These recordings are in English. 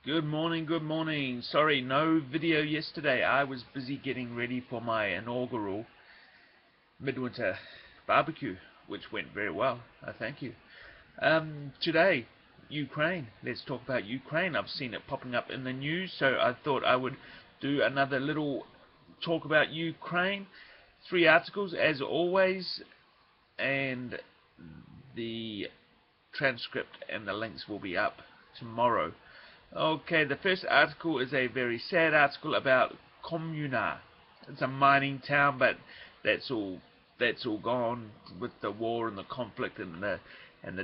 Good morning, good morning. Sorry, no video yesterday. I was busy getting ready for my inaugural midwinter barbecue, which went very well. Thank you. Today, Ukraine. Let's talk about Ukraine. I've seen it popping up in the news, so I thought I would do another little talk about Ukraine. 3 articles, as always, and the transcript and the links will be up tomorrow. Okay, the first article is a very sad article about Komuna. It's a mining town, but that's all gone with the war and the conflict and the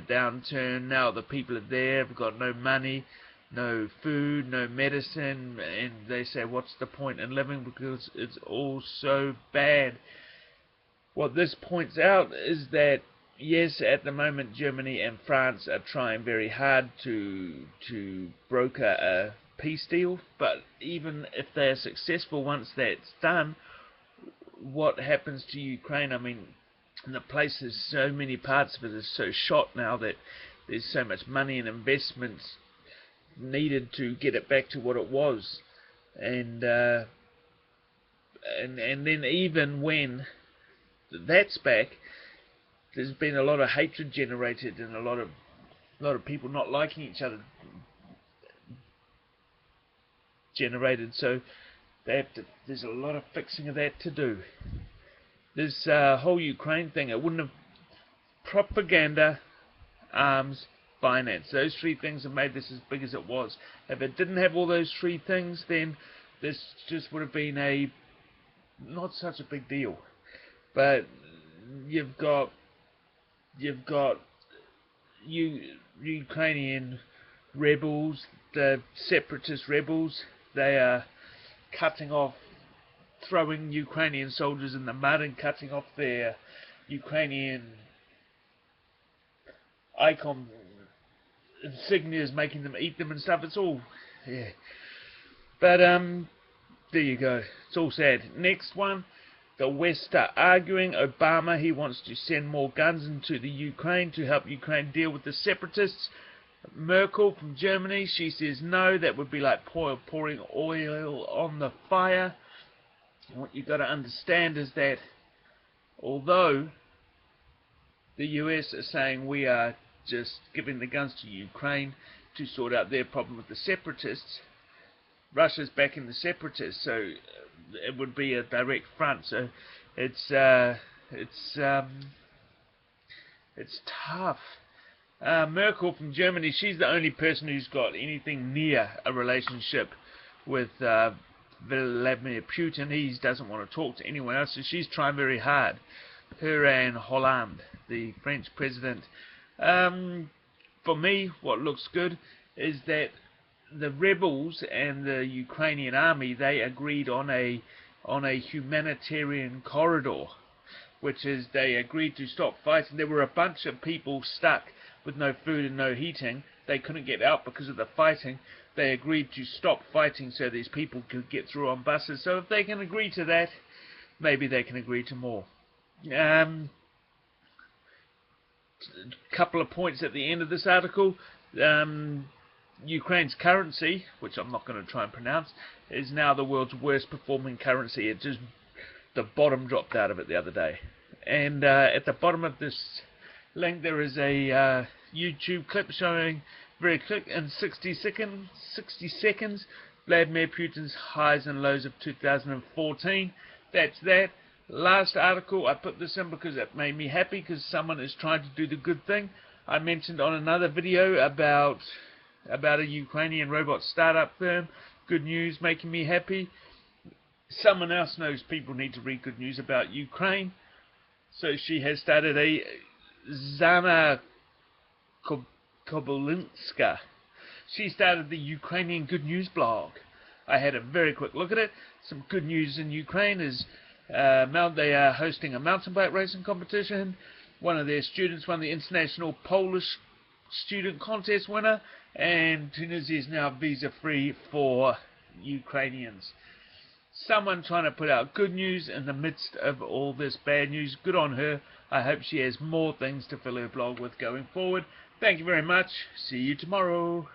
downturn. Now the people are there, have got no money, no food, no medicine, and they say, what's the point in living because it's all so bad. What this points out is that yes, at the moment Germany and France are trying very hard to broker a peace deal, but even if they're successful once that's done, what happens to Ukraine? I mean, the place is so many parts of it is so shot now that there's so much money and investments needed to get it back to what it was, and then even when that's back, there's been a lot of hatred generated and a lot of people not liking each other generated. So there's a lot of fixing of that to do. This whole Ukraine thing, it wouldn't have propaganda, arms, finance. Those 3 things have made this as big as it was. If it didn't have all those 3 things, then this just would have been a not such a big deal. But you've got Ukrainian rebels, the separatist rebels. They are throwing Ukrainian soldiers in the mud and cutting off their Ukrainian icon insignias, making them eat them and stuff. It's all, yeah. But there you go. It's all sad. Next one. The West are arguing. Obama, he wants to send more guns into the Ukraine to help Ukraine deal with the separatists. Merkel from Germany, she says no, that would be like pouring oil on the fire. And what you've got to understand is that although the US are saying we are just giving the guns to Ukraine to sort out their problem with the separatists, Russia's backing the separatists, so it would be a direct front. So it's tough. Merkel from Germany, she's the only person who's got anything near a relationship with Vladimir Putin. He doesn't want to talk to anyone else, so she's trying very hard. Her and Hollande, the French president. For me, what looks good is that the rebels and the Ukrainian army, they agreed on a humanitarian corridor, which is they agreed to stop fighting. There were a bunch of people stuck with no food and no heating. They couldn't get out because of the fighting. They agreed to stop fighting so these people could get through on buses. So if they can agree to that, maybe they can agree to more. Couple of points at the end of this article. Ukraine's currency, which I'm not going to try and pronounce, is now the world's worst performing currency. The bottom dropped out of it the other day. And at the bottom of this link there is a YouTube clip showing very quick in 60 seconds Vladimir Putin's highs and lows of 2014. That's that. Last article, I put this in because it made me happy because someone is trying to do the good thing. I mentioned on another video about a Ukrainian robot startup firm. Good news, making me happy. Someone else knows people need to read good news about Ukraine, so she has started a Zana Kobolinska. She started the Ukrainian Good News blog. I had a very quick look at it. Some good news in Ukraine is they are hosting a mountain bike racing competition. One of their students won the International Polish Student Contest winner, and Tunisia is now visa-free for Ukrainians. Someone trying to put out good news in the midst of all this bad news. Good on her. I hope she has more things to fill her blog with going forward. Thank you very much. See you tomorrow.